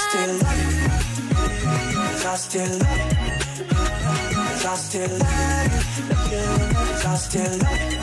still love you. 'Cause I still love you. 'Cause I still love you. 'Cause I still love you.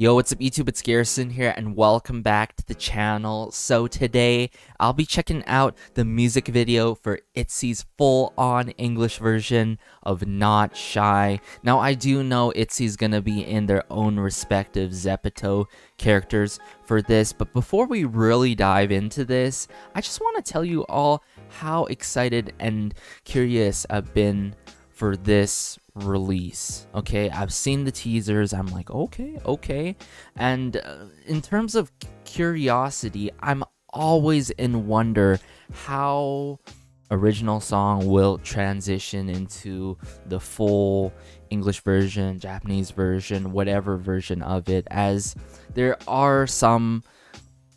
Yo, what's up YouTube? It's Garrison here and welcome back to the channel. So today I'll be checking out the music video for ITZY's full-on English version of Not Shy. Now I do know ITZY's gonna be in their own respective Zepeto characters for this, but before we really dive into this, I just want to tell you all how excited and curious I've been for this release. Okay, I've seen the teasers. I'm like, okay, and in terms of curiosity, I'm always in wonder how original song will transition into the full English version, Japanese version, whatever version of it, as there are some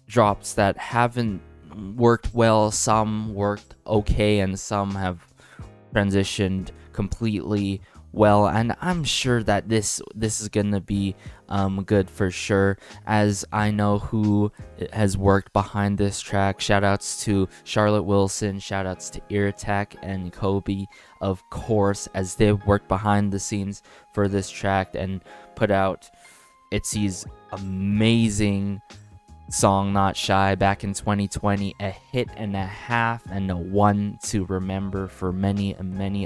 drops that haven't worked well, some worked okay, and some have transitioned completely well, and I'm sure that this is gonna be good for sure, as I know who has worked behind this track. Shoutouts to Charlotte Wilson, shoutouts to Eartech and Kobe, of course, as they've worked behind the scenes for this track and put out ITZY's amazing song Not Shy back in 2020, a hit and a half and a one to remember for many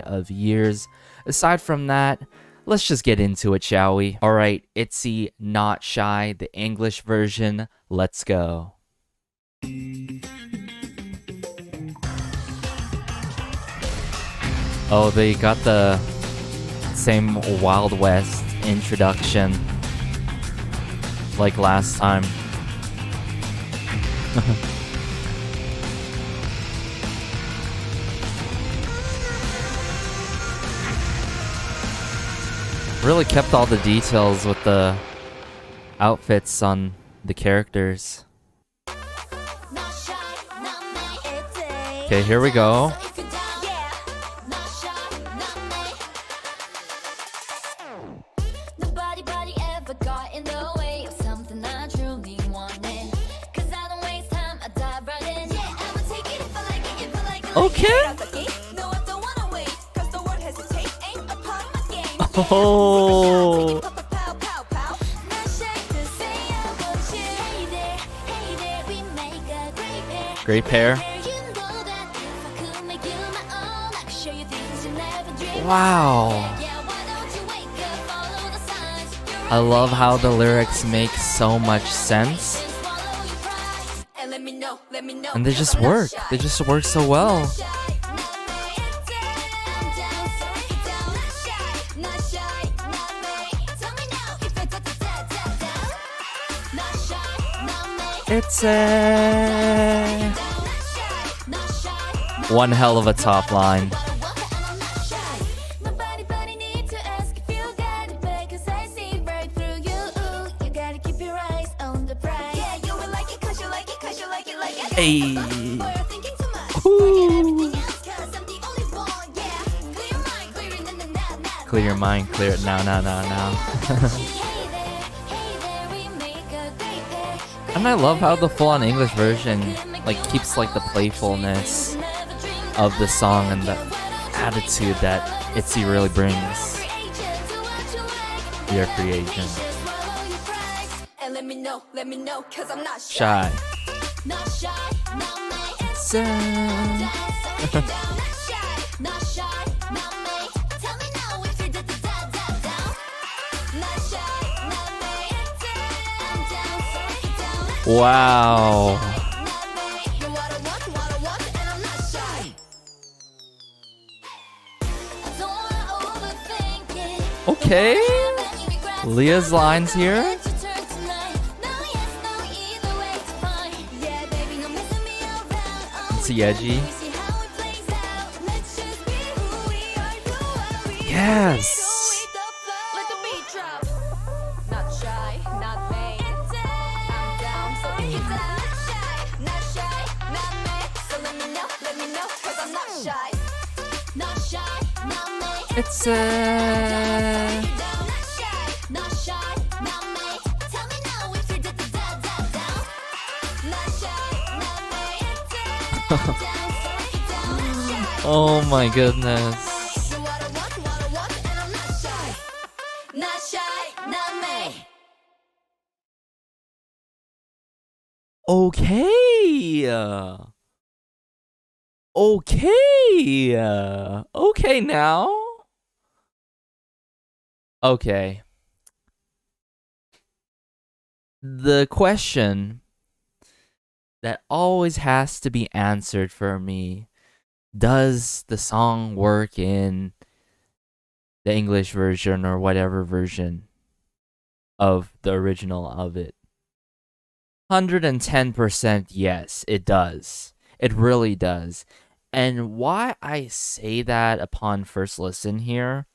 of years. Aside from that, let's just get into it, shall we? Alright, ITZY Not Shy, the English version, let's go. Oh, they got the same Wild West introduction like last time. Really kept all the details with the outfits on the characters. Okay, here we go. Okay. Oh. Great pair. Wow. I love how the lyrics make so much sense. And they just work. They just work so well. It's one hell of a top line. Hey. Clear your mind, clear it now. And I love how the full-on English version like keeps like the playfulness of the song and the attitude that ITZY really brings to your creation. Shy. Wow. Okay. Leah's lines here. It's edgy. Yes. Not shy, not me. It's oh my goodness. Okay. Okay. Okay now. Okay. The question that always has to be answered for me, does the song work in the English version or whatever version of the original of it? 110% yes, it does. It really does. And why I say that upon first listen here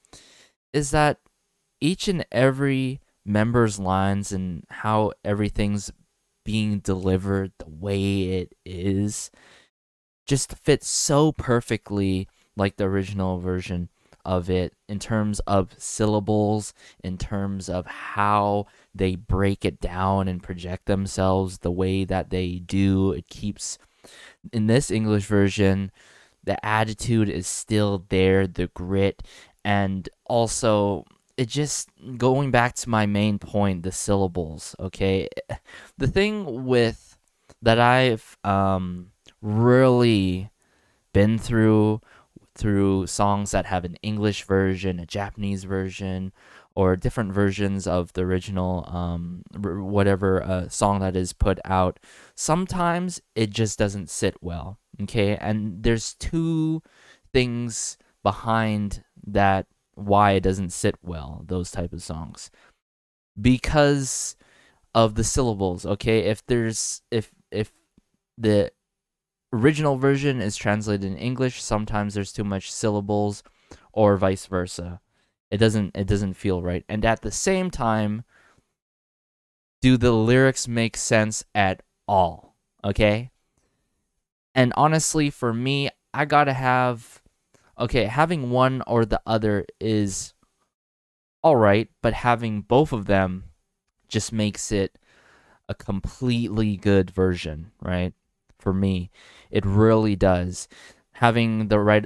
is that each and every member's lines and how everything's being delivered the way it is just fits so perfectly like the original version of it in terms of syllables, in terms of how they break it down and project themselves the way that they do. It keeps, in this English version, the attitude is still there, the grit, and also it just, going back to my main point, the syllables, okay? The thing with that I've really been through songs that have an English version, a Japanese version, or different versions of the original whatever song that is put out, sometimes it just doesn't sit well, okay? And there's two things behind that why it doesn't sit well, those type of songs. Because of the syllables, okay? If the original version is translated in English, sometimes there's too much syllables, or vice versa. It doesn't feel right. And at the same time, do the lyrics make sense at all? Okay? And honestly, for me, I gotta have, okay, having one or the other is alright, but having both of them just makes it a completely good version, right? For me, it really does. Having the right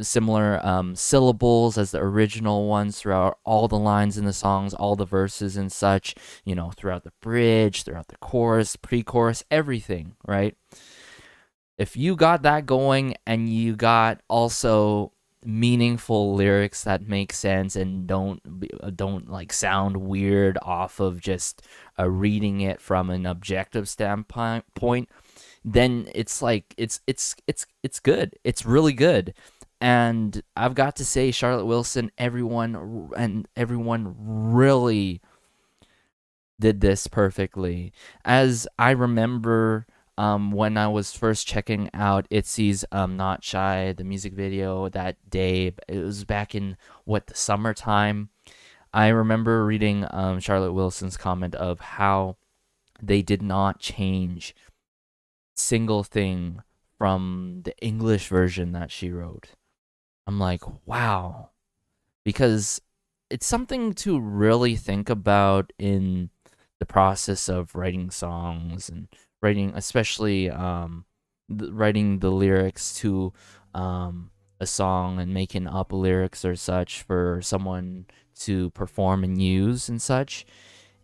similar syllables as the original ones throughout all the lines in the songs, all the verses and such, you know, throughout the bridge, throughout the chorus, pre-chorus, everything, right? If you got that going and you got also meaningful lyrics that make sense and don't like sound weird off of just reading it from an objective standpoint, then it's like it's good. It's really good. And I've got to say, Charlotte Wilson, everyone really did this perfectly. As I remember, when I was first checking out ITZY's Not Shy, the music video that day, it was back in, the summertime. I remember reading Charlotte Wilson's comment of how they did not change single thing from the English version that she wrote. I'm like, wow. Because it's something to really think about in the process of writing songs and writing, especially writing the lyrics to a song and making up lyrics or such for someone to perform and use and such.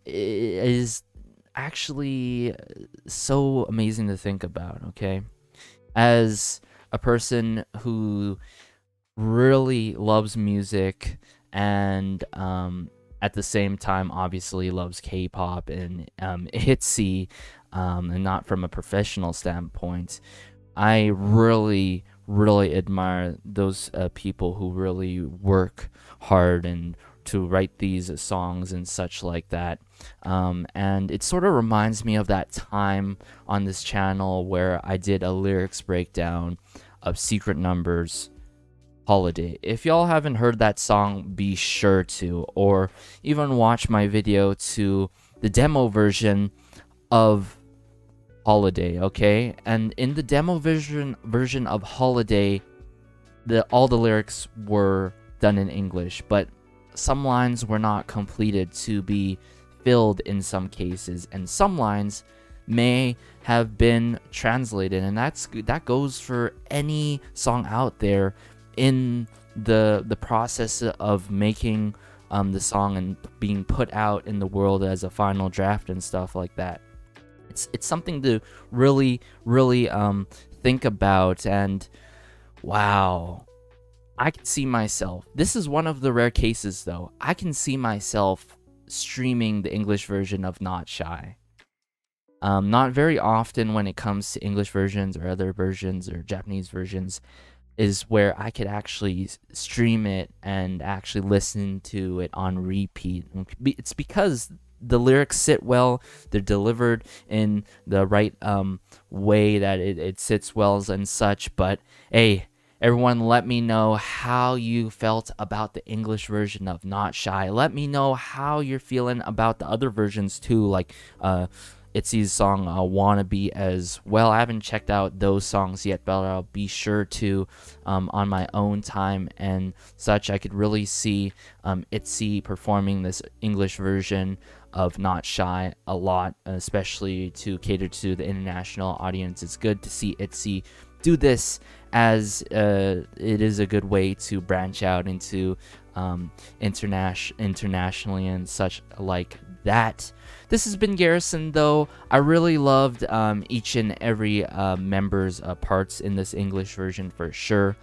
It is actually so amazing to think about, okay? As a person who really loves music and at the same time obviously loves K-pop and ITZY, and not from a professional standpoint, I really admire those people who really work hard and to write these songs and such like that. And it sort of reminds me of that time on this channel where I did a lyrics breakdown of Secret Numbers' Holiday. If y'all haven't heard that song, be sure to, or even watch my video to the demo version of Holiday, okay? And in the demo version of Holiday, all the lyrics were done in English, but some lines were not completed to be filled in some cases, and some lines may have been translated, and that goes for any song out there in the process of making the song and being put out in the world as a final draft and stuff like that. It's something to really think about. And wow, I can see myself, this is one of the rare cases though, I can see myself streaming the English version of Not Shy. Not very often when it comes to English versions or other versions or Japanese versions is where I could actually stream it and actually listen to it on repeat. It's because the lyrics sit well, they're delivered in the right way that it sits well and such. But hey, everyone, let me know how you felt about the English version of Not Shy. Let me know how you're feeling about the other versions too, like ITZY's song Wannabe as well. I haven't checked out those songs yet, but I'll be sure to on my own time and such. I could really see ITZY performing this English version of Not Shy a lot, especially to cater to the international audience. It's good to see ITZY do this, as it is a good way to branch out into internationally and such like that. This has been Garrison, though. I really loved each and every member's parts in this English version for sure.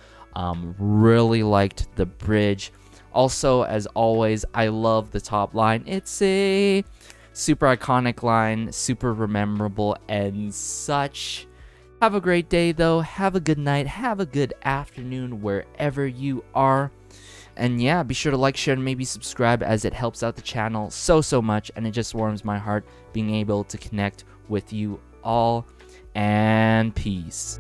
Really liked the bridge. Also, as always, I love the top line. It's a super iconic line, super memorable and such. Have a great day, though. Have a good night. Have a good afternoon wherever you are. And yeah, be sure to like, share, and maybe subscribe, as it helps out the channel so much, and it just warms my heart being able to connect with you all. And peace.